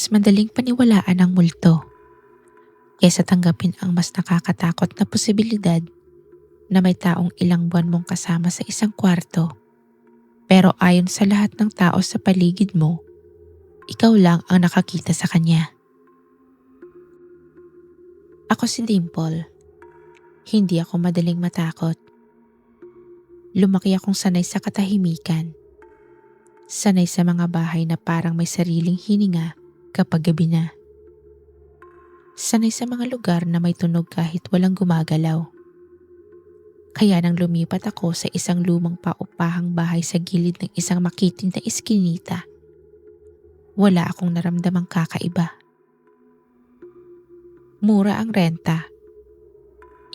Mas madaling paniwalaan ang multo kaysa tanggapin ang mas nakakatakot na posibilidad na may taong ilang buwan mong kasama sa isang kwarto. Pero ayon sa lahat ng tao sa paligid mo, ikaw lang ang nakakita sa kanya. Ako si Dimple. Hindi ako madaling matakot. Lumaki akong sanay sa katahimikan. Sanay sa mga bahay na parang may sariling hininga kapag gabi na. Sanay sa mga lugar na may tunog kahit walang gumagalaw. Kaya nang lumipat ako sa isang lumang paupahang bahay sa gilid ng isang makiting na iskinita, wala akong naramdamang kakaiba. Mura ang renta.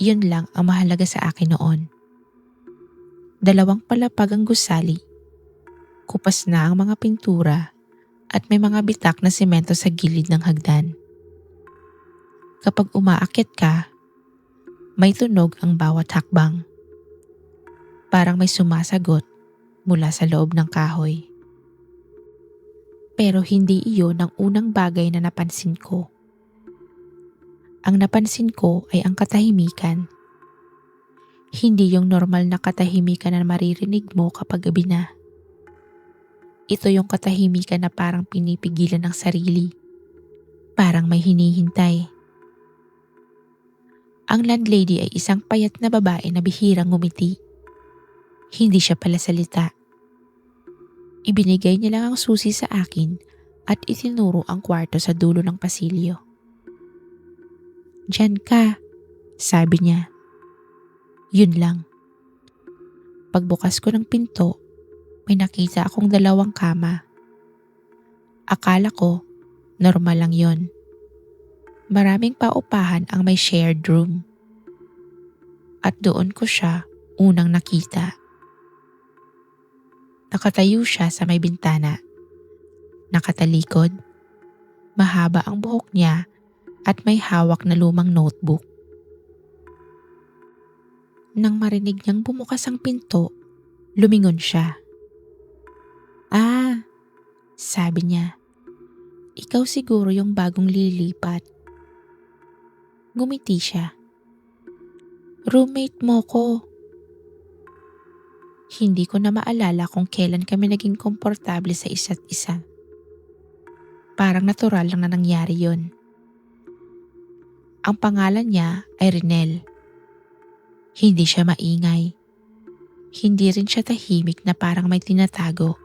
Yun lang ang mahalaga sa akin noon. 2 palapag ang gusali. Kupas na ang mga pintura at may mga bitak na semento sa gilid ng hagdan. Kapag umaakyat ka, may tunog ang bawat hakbang. Parang may sumasagot mula sa loob ng kahoy. Pero hindi iyon ang unang bagay na napansin ko. Ang napansin ko ay ang katahimikan. Hindi yung normal na katahimikan na maririnig mo kapag gabi na. Ito yung katahimikan na parang pinipigilan ng sarili. Parang may hinihintay. Ang landlady ay isang payat na babae na bihirang ngumiti. Hindi siya pala salita. Ibinigay niya lang ang susi sa akin at itinuro ang kwarto sa dulo ng pasilyo. "Diyan ka," sabi niya. Yun lang. Pagbukas ko ng pinto, may nakita akong 2 kama. Akala ko, normal lang yon. Maraming paupahan ang may shared room. At doon ko siya unang nakita. Nakatayo siya sa may bintana. Nakatalikod. Mahaba ang buhok niya at may hawak na lumang notebook. Nang marinig niyang bumukas ang pinto, lumingon siya. "Ah," sabi niya. "Ikaw siguro yung bagong lilipat." Ngumiti siya. "Roommate mo ko." Hindi ko na maalala kung kailan kami naging komportable sa isa't isa. Parang natural lang na nangyari yon. Ang pangalan niya ay Rinel. Hindi siya maingay. Hindi rin siya tahimik na parang may tinatago.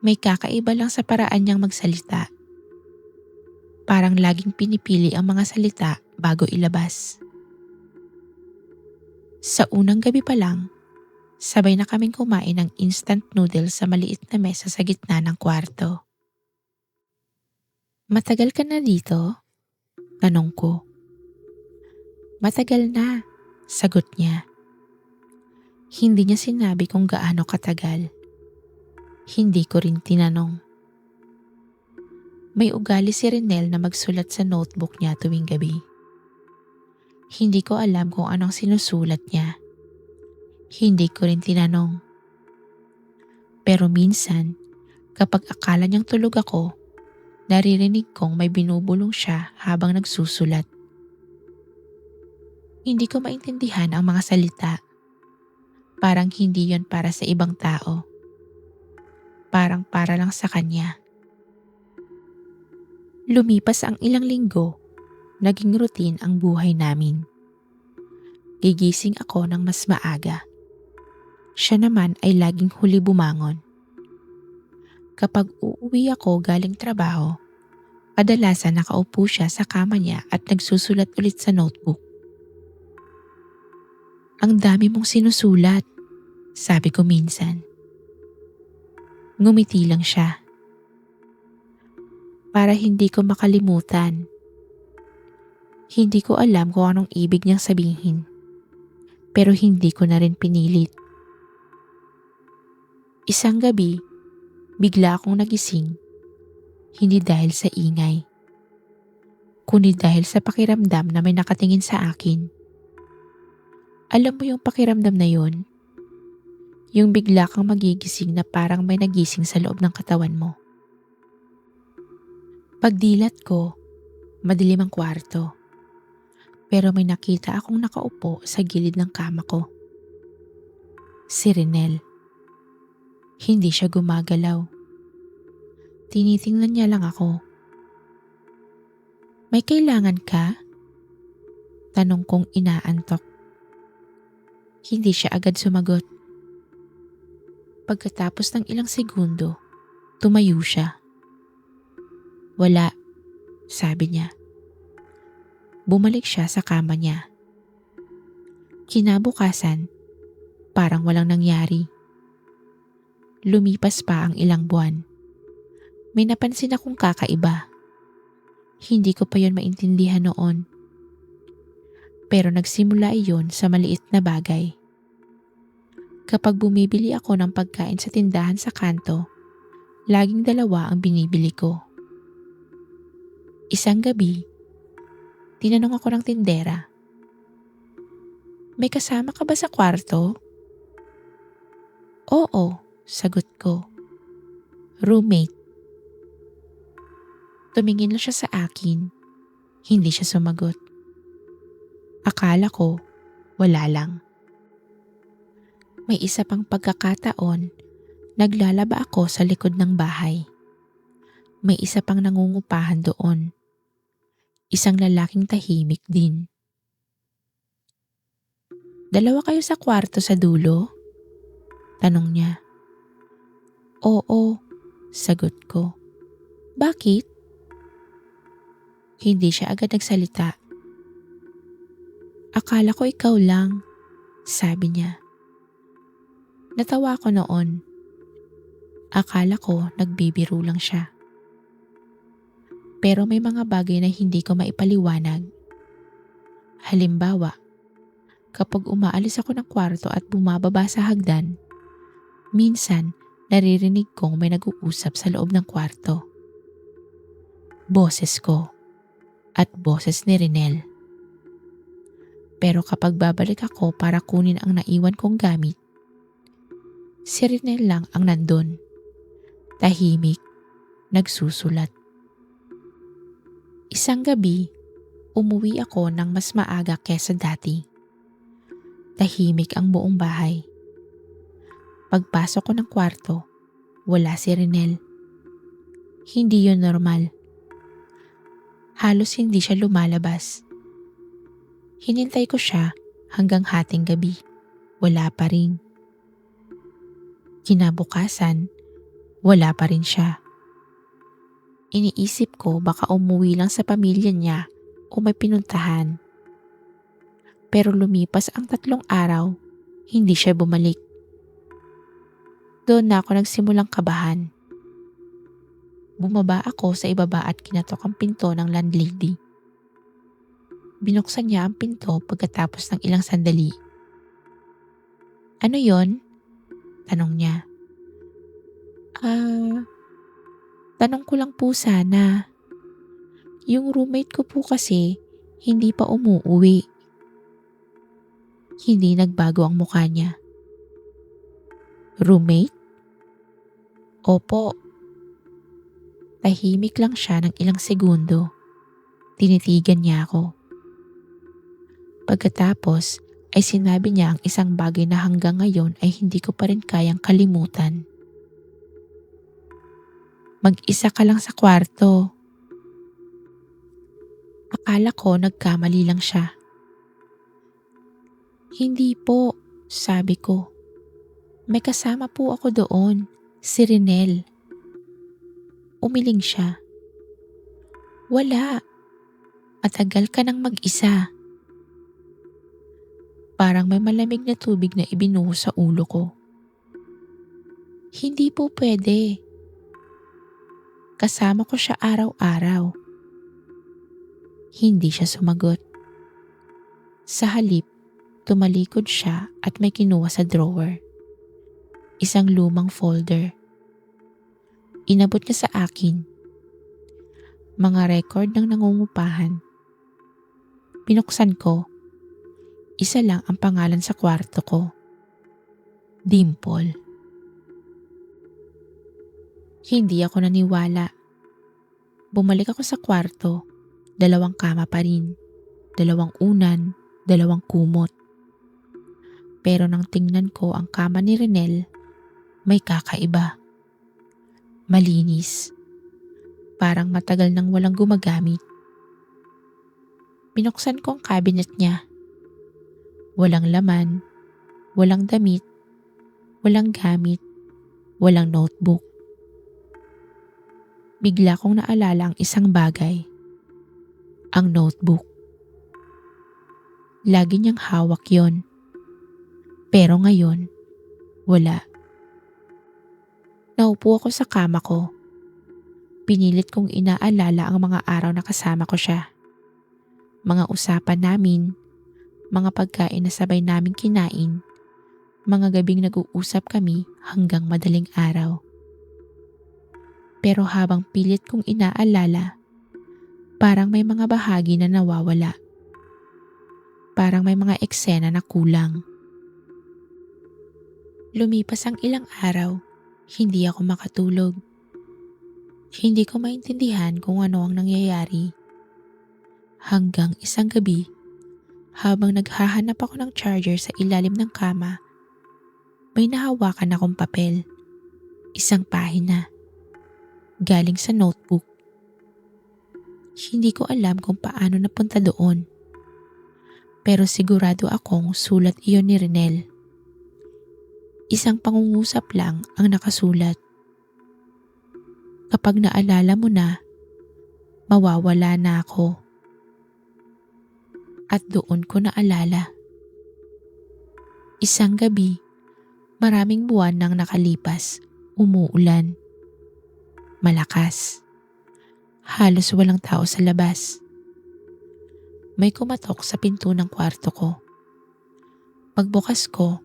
May kakaiba lang sa paraan niyang magsalita. Parang laging pinipili ang mga salita bago ilabas. Sa unang gabi pa lang, sabay na kaming kumain ng instant noodles sa maliit na mesa sa gitna ng kwarto. "Matagal ka na dito?" tanong ko. "Matagal na," sagot niya. Hindi niya sinabi kung gaano katagal. Hindi ko rin tinanong. May ugali si Renel na magsulat sa notebook niya tuwing gabi. Hindi ko alam kung anong sinusulat niya. Hindi ko rin tinanong. Pero minsan, kapag akala niyang tulog ako, naririnig kong may binubulong siya habang nagsusulat. Hindi ko maintindihan ang mga salita. Parang hindi yon para sa ibang tao. Parang para lang sa kanya. Lumipas ang ilang linggo, naging routine ang buhay namin. Gigising ako ng mas maaga. Siya naman ay laging huli bumangon. Kapag uuwi ako galing trabaho, kadalasan nakaupo siya sa kama niya at nagsusulat ulit sa notebook. "Ang dami mong sinusulat," sabi ko minsan. Ngumiti lang siya. "Para hindi ko makalimutan." Hindi ko alam kung anong ibig niyang sabihin, pero hindi ko na rin pinilit. Isang gabi, bigla akong nagising, hindi dahil sa ingay, kundi dahil sa pakiramdam na may nakatingin sa akin. Alam mo yung pakiramdam na yun? Yung bigla kang magigising na parang may nagising sa loob ng katawan mo. Pagdilat ko, madilim ang kwarto. Pero may nakita akong nakaupo sa gilid ng kama ko. Si Rinel. Hindi siya gumagalaw. Tinitingnan niya lang ako. May kailangan ka? Tanong kong inaantok. Hindi siya agad sumagot. Pagkatapos ng ilang segundo, tumayo siya. Wala, sabi niya. Bumalik siya sa kama niya. Kinabukasan, parang walang nangyari. Lumipas pa ang ilang buwan. May napansin akong kakaiba. Hindi ko pa yon maintindihan noon. Pero nagsimula iyon sa maliit na bagay. Kapag bumibili ako ng pagkain sa tindahan sa kanto, laging dalawa ang binibili ko. Isang gabi, tinanong ako ng tindera, "May kasama ka ba sa kwarto?" "Oo," sagot ko. "Roommate." Tumingin lang siya sa akin. Hindi siya sumagot. Akala ko, wala lang. May isa pang pagkakataon, naglalaba ako sa likod ng bahay. May isa pang nangungupahan doon. Isang lalaking tahimik din. "Dalawa kayo sa kwarto sa dulo?" Tanong niya. "Oo," sagot ko. "Bakit?" Hindi siya agad nagsalita. "Akala ko ikaw lang," sabi niya. Natawa ko noon. Akala ko nagbibiro lang siya. Pero may mga bagay na hindi ko maipaliwanag. Halimbawa, kapag umaalis ako ng kwarto at bumababa sa hagdan, minsan naririnig kong may nag-uusap sa loob ng kwarto. Boses ko at boses ni Rinel. Pero kapag babalik ako para kunin ang naiwan kong gamit, si Rinel lang ang nandun. Tahimik, nagsusulat. Isang gabi, umuwi ako ng mas maaga kesa dati. Tahimik ang buong bahay. Pagpasok ko ng kwarto, wala si Rinel. Hindi yun normal. Halos hindi siya lumalabas. Hinintay ko siya hanggang hating gabi. Wala pa rin. Kinabukasan, wala pa rin siya. Iniisip ko baka umuwi lang sa pamilya niya o may pinuntahan. Pero lumipas ang 3 araw, hindi siya bumalik. Doon na ako nagsimulang kabahan. Bumaba ako sa ibaba at kinatok ang pinto ng landlady. Binuksan niya ang pinto pagkatapos ng ilang sandali. "Ano yon?" tanong niya. Tanong ko lang po sana. Yung roommate ko po kasi hindi pa umuuwi." Hindi nagbago ang mukha niya. "Roommate?" "Opo." Tahimik lang siya ng ilang segundo. Tinitigan niya ako. Pagkatapos ay sinabi niya ang isang bagay na hanggang ngayon ay hindi ko pa rin kayang kalimutan. "Mag-isa ka lang sa kwarto." Akala ko nagkamali lang siya. "Hindi po," sabi ko. "May kasama po ako doon, si Rinel." Umiling siya. "Wala. Matagal ka nang mag-isa." Parang may malamig na tubig na ibinuhos sa ulo ko. "Hindi po pwede. Kasama ko siya araw-araw." Hindi siya sumagot. Sa halip, tumalikod siya at may kinuha sa drawer. Isang lumang folder. Inabot niya sa akin. Mga record ng nangungupahan. Binuksan ko. Isa lang ang pangalan sa kwarto ko. Dimple. Hindi ako naniwala. Bumalik ako sa kwarto, 2 kama pa rin, 2 unan, 2 kumot. Pero nang tingnan ko ang kama ni Renel, may kakaiba. Malinis, parang matagal nang walang gumagamit. Binuksan ko ang cabinet niya. Walang laman, walang damit, walang gamit, walang notebook. Bigla kong naalala ang isang bagay. Ang notebook. Lagi niyang hawak yon. Pero ngayon, wala. Naupo ako sa kama ko. Pinilit kong inaalala ang mga araw na kasama ko siya. Mga usapan namin, mga pagkain na sabay naming kinain, mga gabing nag-uusap kami hanggang madaling araw. Pero habang pilit kong inaalala, parang may mga bahagi na nawawala. Parang may mga eksena na kulang. Lumipas ang ilang araw, hindi ako makatulog. Hindi ko maintindihan kung ano ang nangyayari. Hanggang isang gabi, habang naghahanap ako ng charger sa ilalim ng kama, may nahawakan akong papel. Isang pahina. Galing sa notebook. Hindi ko alam kung paano napunta doon. Pero sigurado akong sulat iyon ni Renel. Isang pangungusap lang ang nakasulat. Kapag naalala mo na, mawawala na ako. At doon ko naalala. Isang gabi, maraming buwan nang nakalipas, umuulan. Malakas. Halos walang tao sa labas. May kumatok sa pinto ng kwarto ko. Pagbukas ko,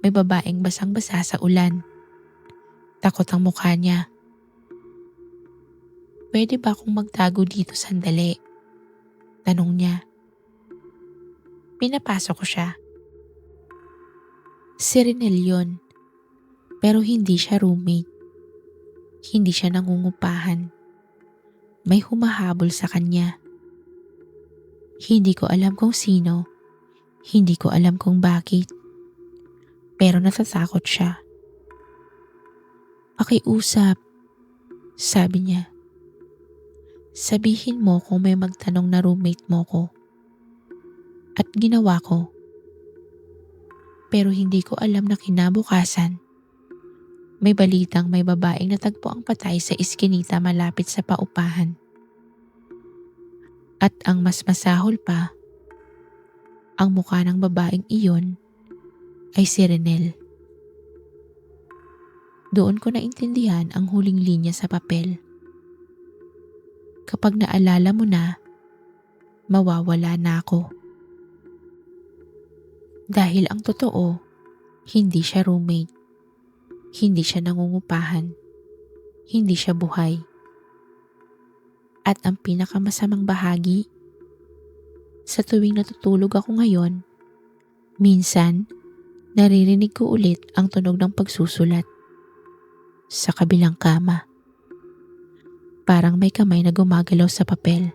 may babaeng basang-basa sa ulan. Takot ang mukha niya. "Pwede ba akong magtago dito sandali?" Tanong niya. Pinapasok ko siya. Si Renel yun, pero hindi siya roommate. Hindi siya nangungupahan. May humahabol sa kanya. Hindi ko alam kung sino. Hindi ko alam kung bakit. Pero natatakot siya. "Pakiusap," sabi niya. "Sabihin mo kung may magtanong na roommate mo ko." At ginawa ko. Pero hindi ko alam na kinabukasan, may balitang may babaeng natagpo ang patay sa iskinita malapit sa paupahan. At ang mas masahol pa, ang mukha ng babaeng iyon ay si Renel. Doon ko naintindihan ang huling linya sa papel. Kapag naalala mo na, mawawala na ako. Dahil ang totoo, hindi siya roommate. Hindi siya nangungupahan. Hindi siya buhay. At ang pinakamasamang bahagi, sa tuwing natutulog ako ngayon, minsan naririnig ko ulit ang tunog ng pagsusulat. Sa kabilang kama. Parang may kamay na gumagalaw sa papel.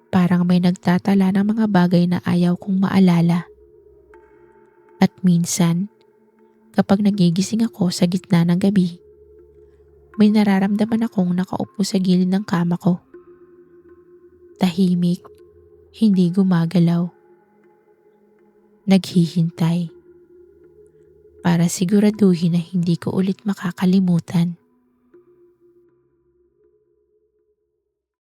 Parang may nagtatala ng mga bagay na ayaw kong maalala. At minsan, kapag nagigising ako sa gitna ng gabi, may nararamdaman akong nakaupo sa gilid ng kama ko. Tahimik, hindi gumagalaw. Naghihintay. Para siguraduhin na hindi ko ulit makakalimutan.